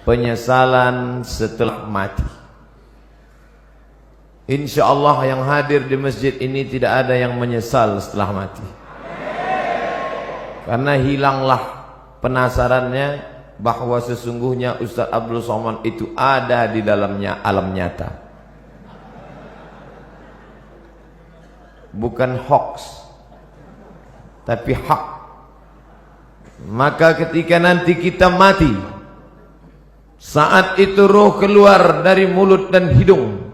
penyesalan setelah mati. Insya Allah yang hadir di masjid ini tidak ada yang menyesal setelah mati, karena hilanglah penasarannya bahwa sesungguhnya Ustaz Abdul Somad itu ada di dalamnya alam nyata, bukan hoax tapi hak. Maka ketika nanti kita mati, saat itu roh keluar dari mulut dan hidung,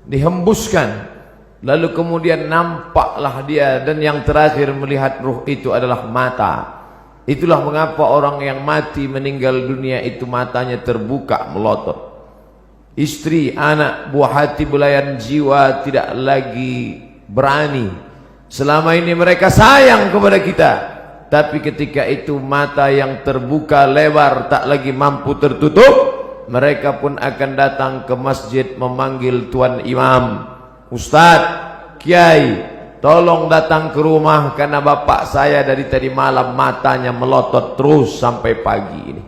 dihembuskan, lalu kemudian nampaklah dia, dan yang terakhir melihat roh itu adalah mata. Itulah mengapa orang yang mati meninggal dunia itu matanya terbuka melotot. Istri, anak, buah hati, belayan jiwa tidak lagi berani. Selama ini mereka sayang kepada kita, tapi ketika itu mata yang terbuka lebar tak lagi mampu tertutup, mereka pun akan datang ke masjid memanggil tuan imam, Ustadz, Kiai, tolong datang ke rumah karena bapak saya dari tadi malam matanya melotot terus sampai pagi ini.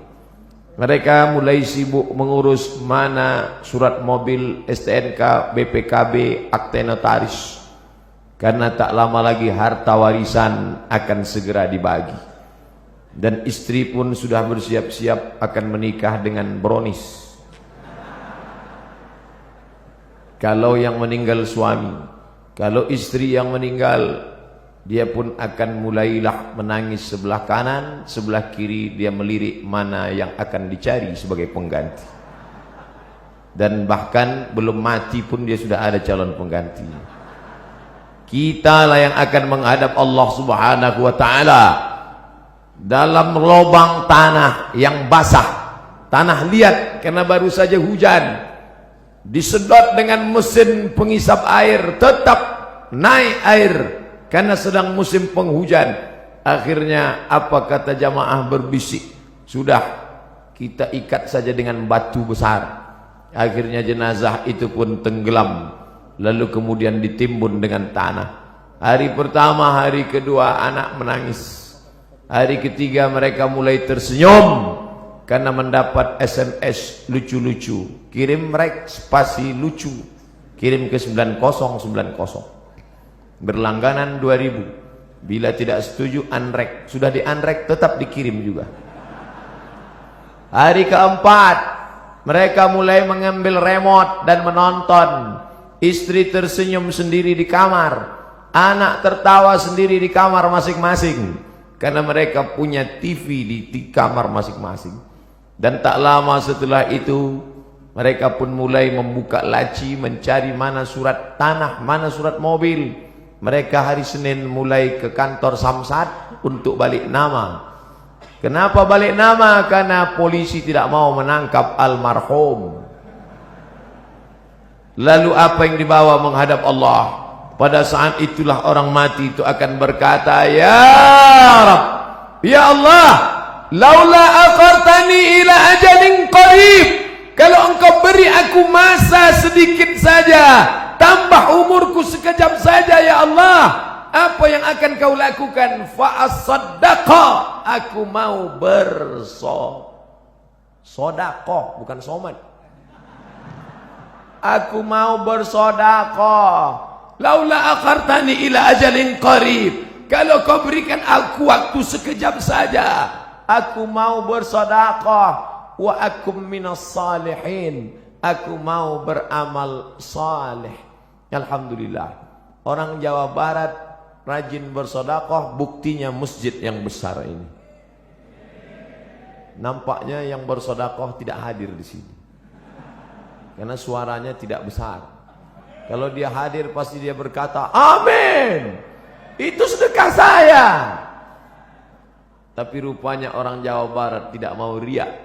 Mereka mulai sibuk mengurus mana surat mobil, STNK, BPKB, akte notaris, karena tak lama lagi harta warisan akan segera dibagi. Dan istri pun sudah bersiap-siap akan menikah dengan Bronis. Kalau yang meninggal suami, kalau istri yang meninggal, dia pun akan mulailah menangis sebelah kanan, sebelah kiri dia melirik mana yang akan dicari sebagai pengganti. Dan bahkan belum mati pun dia sudah ada calon pengganti. Kita lah yang akan menghadap Allah Subhanahu wa ta'ala dalam lubang tanah yang basah, tanah liat karena baru saja hujan, disedot dengan mesin pengisap air, tetap naik air karena sedang musim penghujan. Akhirnya apa kata jamaah berbisik, sudah kita ikat saja dengan batu besar. Akhirnya jenazah itu pun tenggelam, lalu kemudian ditimbun dengan tanah. Hari pertama, hari kedua anak menangis. Hari ketiga mereka mulai tersenyum karena mendapat SMS lucu-lucu. Kirim rek spasi lucu, kirim ke 9090. Berlangganan 2000. Bila tidak setuju unrek, sudah di unrek tetap dikirim juga. Hari keempat mereka mulai mengambil remote dan menonton. Istri tersenyum sendiri di kamar, anak tertawa sendiri di kamar masing-masing, karena mereka punya TV di kamar masing-masing. Dan tak lama setelah itu mereka pun mulai membuka laci mencari mana surat tanah, mana surat mobil. Mereka hari Senin mulai ke kantor Samsat untuk balik nama. Kenapa balik nama? Karena polisi tidak mau menangkap almarhum. Lalu apa yang dibawa menghadap Allah? Pada saat itulah orang mati itu akan berkata, Ya Rabb, Ya Allah, laula akhartani ila ajalin qarib, kalau engkau beri aku masa sedikit saja, tambah umurku sekejap saja ya Allah, apa yang akan kau lakukan? Fa as-saddaqa, aku mau bersodaqah, bukan somat. Aku mau bersedekah. Laula akhartani ila ajalin qarib, kalau kau berikan aku waktu sekejap saja, aku mau bersedekah. Wa akum minas salihin, aku mau beramal saleh. Alhamdulillah, orang Jawa Barat rajin bersedekah, buktinya masjid yang besar ini. Nampaknya yang bersedekah tidak hadir di sini karena suaranya tidak besar. Kalau dia hadir pasti dia berkata, Amin, itu sedekah saya. Tapi rupanya orang Jawa Barat tidak mau riak.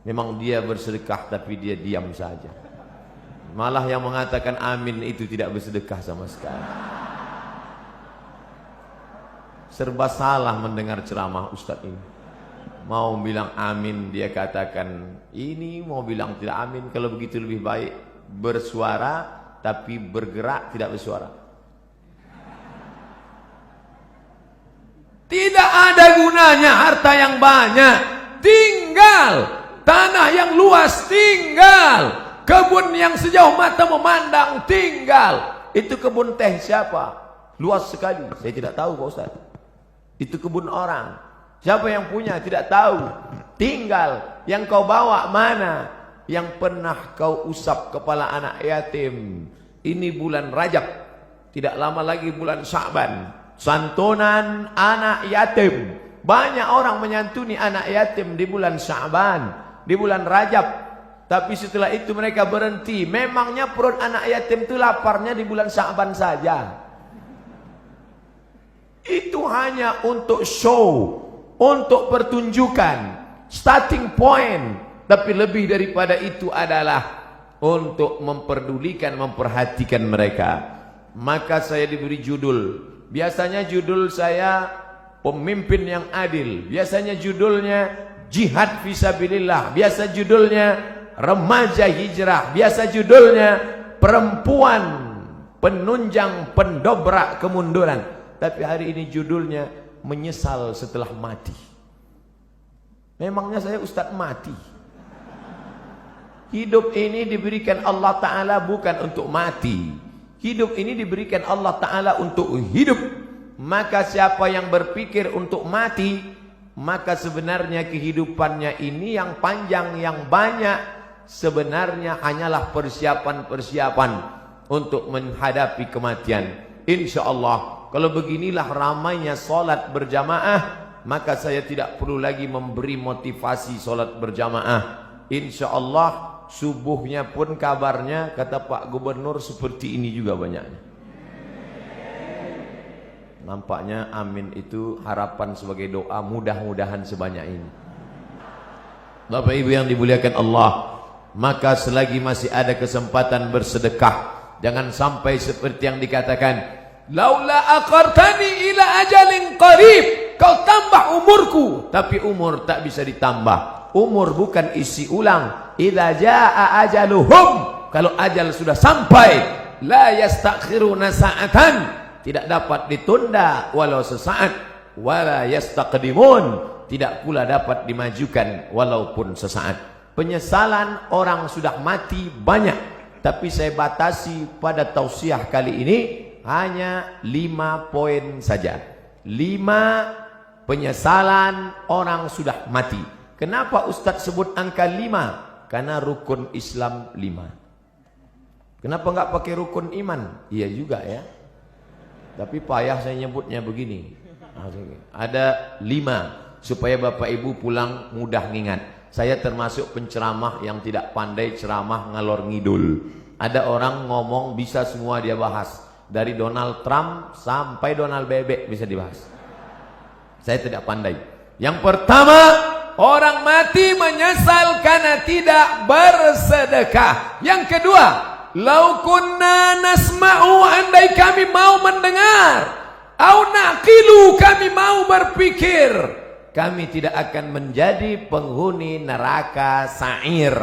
Memang dia bersedekah tapi dia diam saja. Malah yang mengatakan amin itu tidak bersedekah sama sekali. Serba salah mendengar ceramah Ustadz ini. Mau bilang amin dia katakan ini, mau bilang tidak amin. Kalau begitu lebih baik bersuara tapi bergerak tidak bersuara. Tidak ada gunanya harta yang banyak, tinggal tanah yang luas tinggal, kebun yang sejauh mata memandang tinggal. Itu kebun teh siapa? Luas sekali. Saya tidak tahu Pak Ustaz. Itu kebun orang. Siapa yang punya? Tidak tahu. Tinggal. Yang kau bawa mana? Yang pernah kau usap kepala anak yatim. Ini bulan Rajab. Tidak lama lagi bulan Sya'ban. Santunan anak yatim. Banyak orang menyantuni anak yatim di bulan Sya'ban, di bulan Rajab. Tapi setelah itu mereka berhenti. Memangnya perut anak yatim itu laparnya di bulan Sya'ban saja. Itu hanya untuk show, untuk pertunjukan, starting point. Tapi lebih daripada itu adalah untuk memperdulikan, memperhatikan mereka. Maka saya diberi judul. Biasanya judul saya pemimpin yang adil. Biasanya judulnya jihad fisabilillah. Biasa judulnya remaja hijrah. Biasa judulnya perempuan penunjang pendobrak kemunduran. Tapi hari ini judulnya menyesal setelah mati. Memangnya saya Ustadz mati? Hidup ini diberikan Allah Ta'ala bukan untuk mati. Hidup ini diberikan Allah Ta'ala untuk hidup. Maka siapa yang berpikir untuk mati, maka sebenarnya kehidupannya ini yang panjang, yang banyak, sebenarnya hanyalah persiapan-persiapan untuk menghadapi kematian. Insya Allah. Kalau beginilah ramainya solat berjamaah, maka saya tidak perlu lagi memberi motivasi solat berjamaah. Insya Allah subuhnya pun kabarnya kata Pak Gubernur seperti ini juga banyaknya. Nampaknya amin itu harapan sebagai doa, mudah-mudahan sebanyak ini. Bapak Ibu yang dimuliakan Allah, maka selagi masih ada kesempatan bersedekah, jangan sampai seperti yang dikatakan, laula akhartani ila ajalin qarib, kau tambah umurku, tapi umur tak bisa ditambah. Umur bukan isi ulang. Idza jaa ajaluhum, kalau ajal sudah sampai, la yastakhiruna sa'atan, tidak dapat ditunda walau sesaat, wala yastaqdimun, tidak pula dapat dimajukan walaupun sesaat. Penyesalan orang sudah mati banyak, tapi saya batasi pada tausiah kali ini hanya 5 poin saja. 5 penyesalan orang sudah mati. Kenapa Ustadz sebut angka 5? Karena rukun Islam 5. Kenapa enggak pakai rukun iman? Iya juga ya. Tapi payah saya nyebutnya begini. Ada 5 supaya Bapak Ibu pulang mudah ngingat. Saya termasuk penceramah yang tidak pandai ceramah ngalor ngidul. Ada orang ngomong bisa semua dia bahas. Dari Donald Trump sampai Donald Bebek bisa dibahas. Saya tidak pandai. Yang pertama, orang mati menyesal karena tidak bersedekah. Yang kedua, lau kunna nasma'u, andai kami mau mendengar, au naqilu, kami mau berpikir, kami tidak akan menjadi penghuni neraka sa'ir.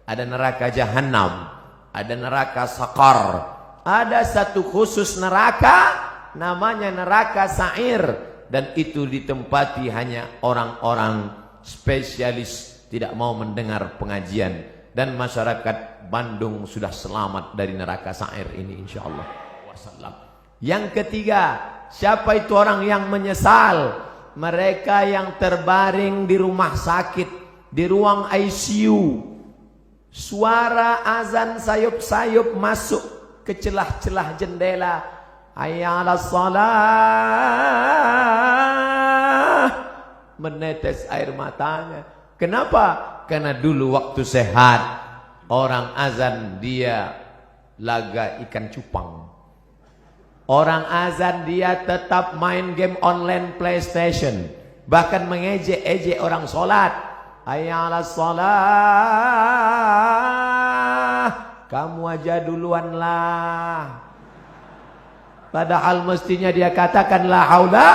Ada neraka jahanam, ada neraka sakar. Ada satu khusus neraka namanya neraka sa'ir, dan itu ditempati hanya orang-orang spesialis, tidak mau mendengar pengajian. Dan masyarakat Bandung sudah selamat dari neraka sa'ir ini insyaallah. Yang ketiga, siapa itu orang yang menyesal? Mereka yang terbaring di rumah sakit, di ruang ICU. Suara azan sayup-sayup masuk ke celah-celah jendela. Hayya 'alas shalah. Menetes air matanya. Kenapa? Karena dulu waktu sehat, orang azan dia laga ikan cupang. Orang azan dia tetap main game online PlayStation. Bahkan mengejek-ejek orang sholat. Hayya 'alas shalah. Kamu aja duluan lah. Padahal mestinya dia katakan la haula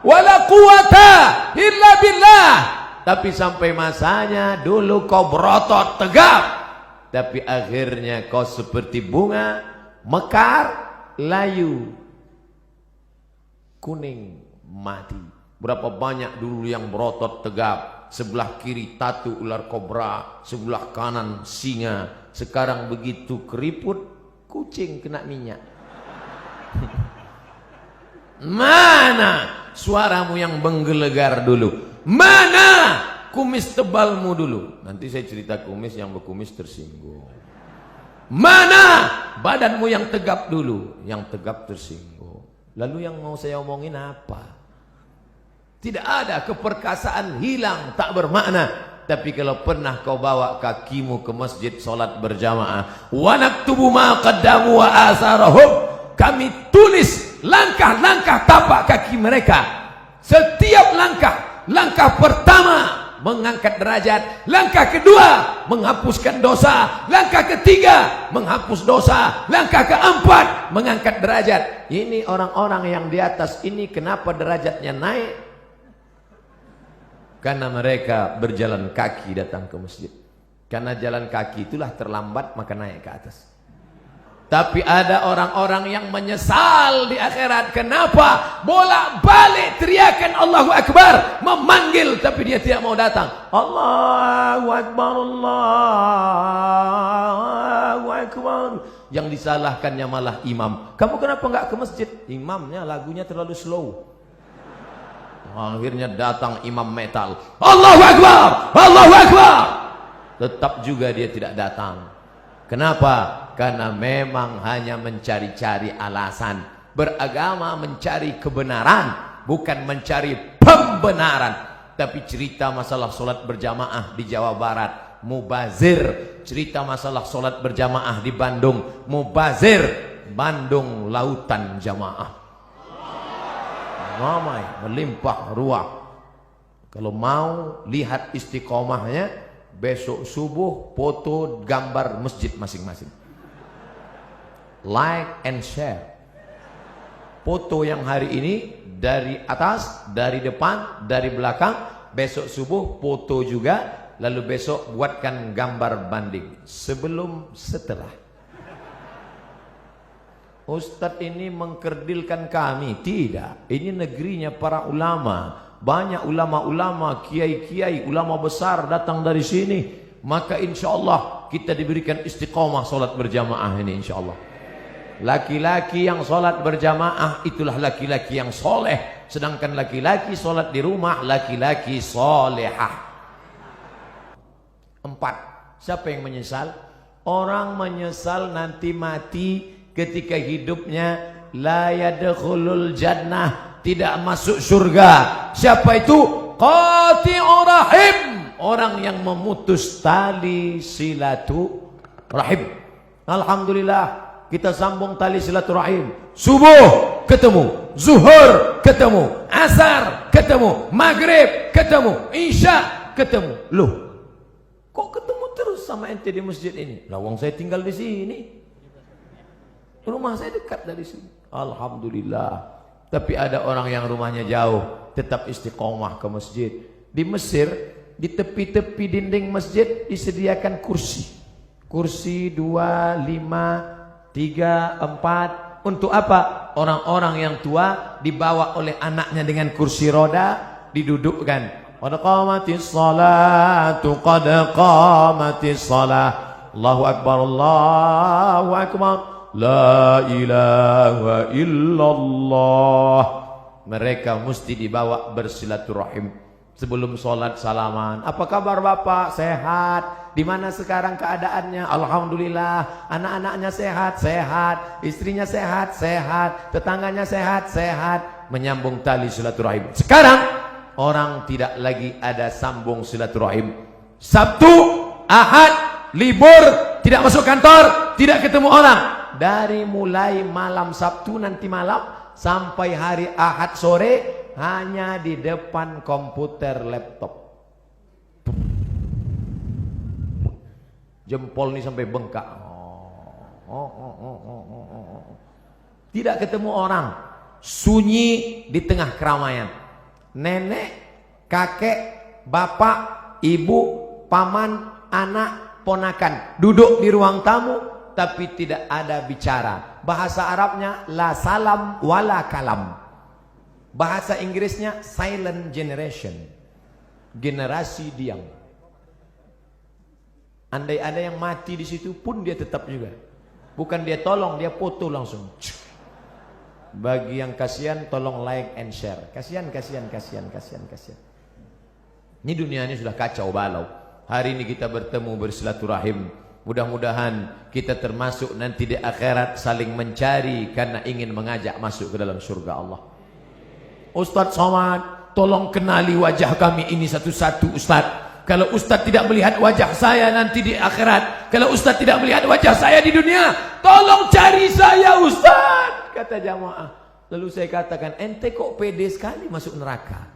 wala quwata illa billah. Tapi sampai masanya dulu kau berotot tegap, tapi akhirnya kau seperti bunga mekar, layu, kuning, mati. Berapa banyak dulu yang berotot tegap, sebelah kiri tatu ular kobra, sebelah kanan singa. Sekarang begitu keriput, kucing kena minyak. Mana suaramu yang menggelegar dulu? Mana kumis tebalmu dulu? Nanti saya cerita kumis, yang berkumis tersinggung. Mana badanmu yang tegap dulu? Yang tegap tersinggung. Lalu yang mau saya omongin apa? Tidak ada, keperkasaan hilang, tak bermakna. Tapi kalau pernah kau bawa kakimu ke masjid solat berjamaah, wa naktubu ma qaddamu wa asarahum, kami tulis langkah-langkah tapak kaki mereka. Setiap langkah pertama mengangkat derajat, langkah kedua menghapuskan dosa, langkah ketiga menghapus dosa, langkah keempat mengangkat derajat. Ini orang-orang yang di atas ini kenapa derajatnya naik? Karena mereka berjalan kaki datang ke masjid. Karena jalan kaki itulah terlambat, maka naik ke atas. Tapi ada orang-orang yang menyesal di akhirat. Kenapa? Bolak-balik teriakan Allahu Akbar, memanggil tapi dia tidak mau datang. Allahu Akbar, Allahu Akbar. Yang disalahkannya malah imam. Kamu kenapa enggak ke masjid? Imamnya lagunya terlalu slow. Akhirnya datang imam metal. Allahu Akbar, Allahu Akbar. Tetap juga dia tidak datang. Kenapa? Karena memang hanya mencari-cari alasan. Beragama mencari kebenaran, bukan mencari pembenaran. Tapi cerita masalah solat berjamaah di Jawa Barat, mubazir. Cerita masalah solat berjamaah di Bandung, mubazir. Bandung lautan jamaah, ramai, melimpah ruah. Kalau mau lihat istiqomahnya, besok subuh foto gambar masjid masing-masing, like and share. Foto yang hari ini dari atas, dari depan, dari belakang. Besok subuh foto juga. Lalu besok buatkan gambar banding sebelum setelah. Ustadz ini mengkerdilkan kami. Tidak, ini negerinya para ulama. Banyak ulama-ulama, kiai-kiai, ulama besar datang dari sini. Maka insya Allah kita diberikan istiqomah solat berjamaah ini insya Allah. Laki-laki yang solat berjamaah itulah laki-laki yang soleh. Sedangkan laki-laki solat di rumah, laki-laki solehah. 4. Siapa yang menyesal? Orang menyesal nanti mati ketika hidupnya la yadkhulul jannah, tidak masuk surga. Siapa itu? Qati'ur rahim, orang yang memutus tali silaturahim. Alhamdulillah kita sambung tali silaturahim. Subuh ketemu, zuhur ketemu, asar ketemu, maghrib ketemu, isya ketemu. Loh, kok ketemu terus sama ente di masjid ini? Lah wong saya tinggal di sini. Rumah saya dekat dari sini. Alhamdulillah. Tapi ada orang yang rumahnya jauh, tetap istiqomah ke masjid. Di Mesir, di tepi-tepi dinding masjid disediakan kursi. Kursi 2, 5, 3, 4. Untuk apa? Orang-orang yang tua dibawa oleh anaknya dengan kursi roda, didudukkan. Qad qamatis salatu, qad qamatis salah. Allahu Akbar, Allahu Akbar. La ilaha illallah. Mereka mesti dibawa bersilaturahim. Sebelum sholat salaman. Apa kabar Bapak? Sehat. Di mana sekarang keadaannya? Alhamdulillah. Anak-anaknya sehat, sehat. Istrinya sehat, sehat. Tetangganya sehat, sehat. Menyambung tali silaturahim. Sekarang orang tidak lagi ada sambung silaturahim. Sabtu, Ahad, libur, tidak masuk kantor, tidak ketemu orang. Dari mulai malam Sabtu nanti malam sampai hari Ahad sore hanya di depan komputer laptop. Jempol ini sampai bengkak. Tidak ketemu orang. Sunyi di tengah keramaian. Nenek, kakek, bapak, ibu, paman, anak, ponakan duduk di ruang tamu. Tapi tidak ada bicara. Bahasa Arabnya la salam wala kalam. Bahasa Inggrisnya silent generation. generasi diam. Andai ada yang mati di situ pun dia tetap juga. Bukan dia tolong, dia foto langsung. Bagi yang kasihan tolong like and share. Kasihan. Ini dunia ini sudah kacau balau. Hari ini kita bertemu bersilaturahim. Mudah-mudahan kita termasuk nanti di akhirat saling mencari karena ingin mengajak masuk ke dalam surga Allah. Ustadz Somad, tolong kenali wajah kami ini satu-satu Ustadz. Kalau Ustadz tidak melihat wajah saya nanti di akhirat, kalau Ustadz tidak melihat wajah saya di dunia, tolong cari saya Ustadz, kata jamaah. Lalu saya katakan, ente kok pede sekali masuk neraka?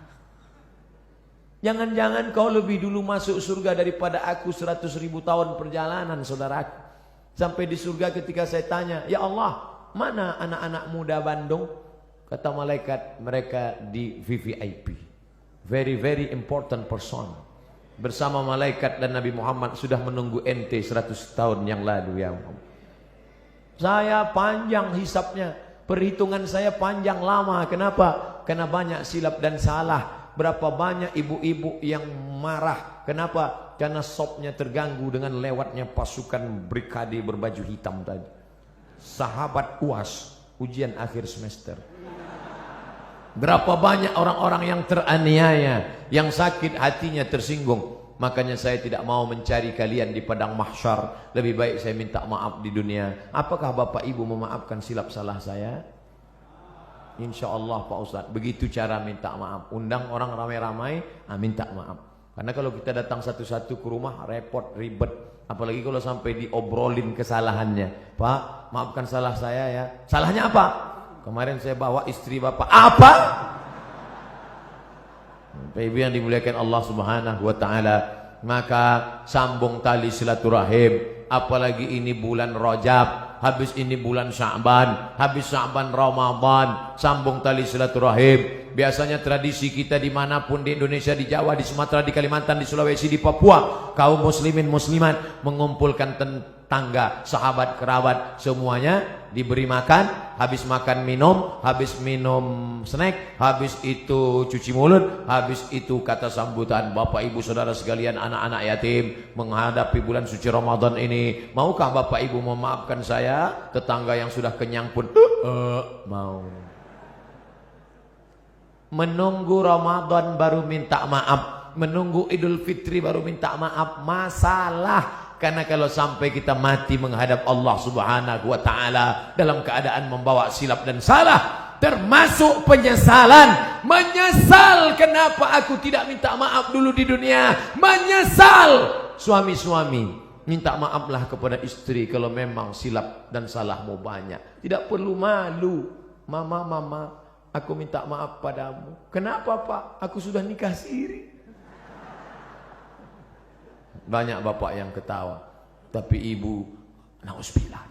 Jangan-jangan kau lebih dulu masuk surga daripada aku 100.000 tahun perjalanan, saudaraku. Sampai di surga ketika saya tanya, ya Allah, mana anak-anak muda Bandung? Kata malaikat, mereka di VVIP, very very important person. Bersama malaikat dan Nabi Muhammad sudah menunggu ente 100 tahun yang lalu ya Muhammad. Saya panjang hisapnya, perhitungan saya panjang lama. Kenapa? Karena banyak silap dan salah. Berapa banyak ibu-ibu yang marah. Kenapa? Karena sopnya terganggu dengan lewatnya pasukan brigade berbaju hitam tadi. Sahabat UAS, ujian akhir semester. Berapa banyak orang-orang yang teraniaya, yang sakit hatinya tersinggung. Makanya saya tidak mau mencari kalian di padang mahsyar. Lebih baik saya minta maaf di dunia. Apakah Bapak Ibu memaafkan silap salah saya? Insya Allah Pak Ustadz. Begitu cara minta maaf. Undang orang ramai-ramai, minta maaf. Karena kalau kita datang satu-satu ke rumah, repot, ribet. Apalagi kalau sampai diobrolin kesalahannya. Pak, maafkan salah saya ya. Salahnya apa? Kemarin saya bawa istri Bapak. Apa? Bapak Ibu yang dimuliakan Allah Subhanahu wa taala, maka sambung tali silaturahim. Apalagi ini bulan Rajab, habis ini bulan Sya'ban, habis Sya'ban Ramadan, sambung tali silaturahim. Biasanya tradisi kita dimanapun di Indonesia, di Jawa, di Sumatera, di Kalimantan, di Sulawesi, di Papua, kaum muslimin muslimat mengumpulkan tangga, sahabat, kerabat, semuanya diberi makan. Habis makan minum, habis minum snack, habis itu cuci mulut, habis itu kata sambutan. Bapak Ibu Saudara sekalian, anak-anak yatim menghadapi bulan suci Ramadan ini, maukah Bapak Ibu memaafkan saya? Tetangga yang sudah kenyang pun mau. Menunggu Ramadan baru minta maaf, menunggu Idul Fitri baru minta maaf, masalah. Karena kalau sampai kita mati menghadap Allah Subhanahu wa taala dalam keadaan membawa silap dan salah, termasuk penyesalan. Menyesal kenapa aku tidak minta maaf dulu di dunia. Menyesal. Suami-suami, minta maaflah kepada istri kalau memang silap dan salahmu banyak. Tidak perlu malu. Mama, aku minta maaf padamu. Kenapa Pak? Aku sudah nikah siri. Banyak bapak yang ketawa, tapi ibu, nauzubillah.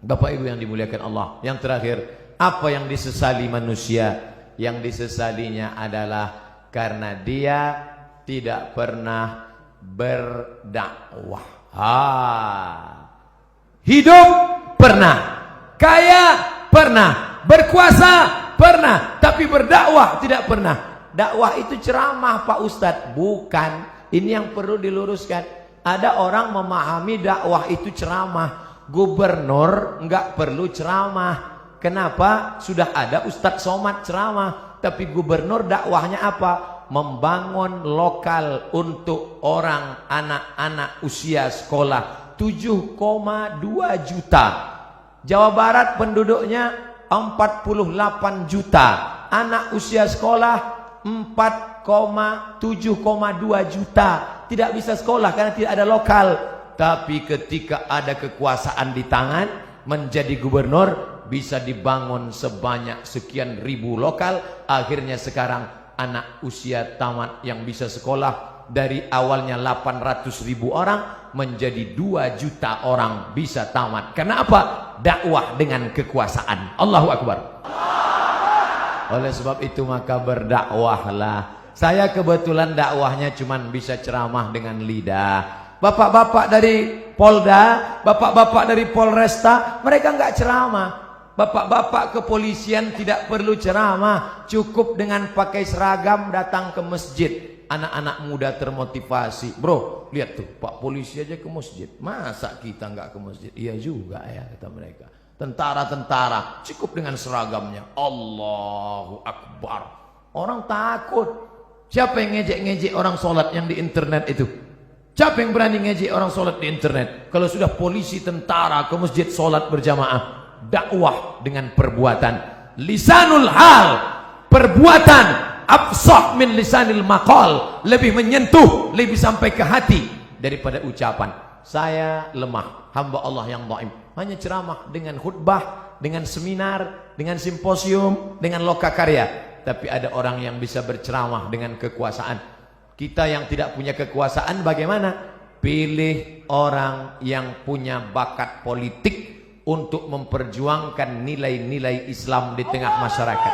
Bapak Ibu yang dimuliakan Allah. Yang terakhir, apa yang disesali manusia? Yang disesalinya adalah karena dia tidak pernah berdakwah. Hidup pernah, kaya pernah, berkuasa pernah, tapi berdakwah tidak pernah. Dakwah itu ceramah Pak Ustadz, bukan. Ini yang perlu diluruskan. Ada orang memahami dakwah itu ceramah. Gubernur enggak perlu ceramah. Kenapa? Sudah ada Ustadz Somad ceramah. Tapi gubernur dakwahnya apa? Membangun lokal untuk orang anak-anak usia sekolah. 7,2 juta. Jawa Barat penduduknya 48 juta. Anak usia sekolah 7,2 juta. Tidak bisa sekolah karena tidak ada lokal. Tapi ketika ada kekuasaan di tangan, menjadi gubernur, bisa dibangun sebanyak sekian ribu lokal. Akhirnya sekarang anak usia tamat yang bisa sekolah dari awalnya 800.000 orang menjadi 2 juta orang bisa tamat. Karena apa? Dakwah dengan kekuasaan. Allahu Akbar. Oleh sebab itu maka berdakwahlah. Saya kebetulan dakwahnya cuman bisa ceramah dengan lidah. Bapak-bapak dari Polda, bapak-bapak dari Polresta, mereka enggak ceramah. Bapak-bapak kepolisian tidak perlu ceramah, cukup dengan pakai seragam datang ke masjid. Anak-anak muda termotivasi. Bro, lihat tuh, Pak polisi aja ke masjid. Masa kita nggak ke masjid? Iya juga ya, kata mereka. Tentara-tentara cukup dengan seragamnya. Allahu Akbar. Orang takut. Siapa yang ngejek-ngejek orang sholat yang di internet itu? Siapa yang berani ngejek orang sholat di internet? Kalau sudah polisi tentara ke masjid sholat berjamaah, dakwah dengan perbuatan. Lisanul hal, perbuatan afsah min lisanil maqal, lebih menyentuh, lebih sampai ke hati daripada ucapan. Saya lemah, hamba Allah yang dhaif. Hanya ceramah dengan khutbah, dengan seminar, dengan simposium, dengan lokakarya. Tapi ada orang yang bisa berceramah dengan kekuasaan. Kita yang tidak punya kekuasaan bagaimana? Pilih orang yang punya bakat politik untuk memperjuangkan nilai-nilai Islam di tengah masyarakat.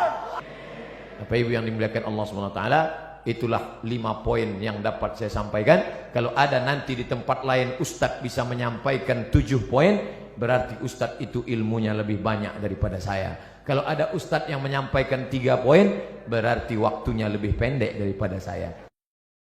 Bapak Ibu yang dimuliakan Allah SWT, itulah 5 poin yang dapat saya sampaikan. Kalau ada nanti di tempat lain Ustadz bisa menyampaikan 7 poin, berarti Ustadz itu ilmunya lebih banyak daripada saya. Kalau ada Ustadz yang menyampaikan 3 poin, berarti waktunya lebih pendek daripada saya.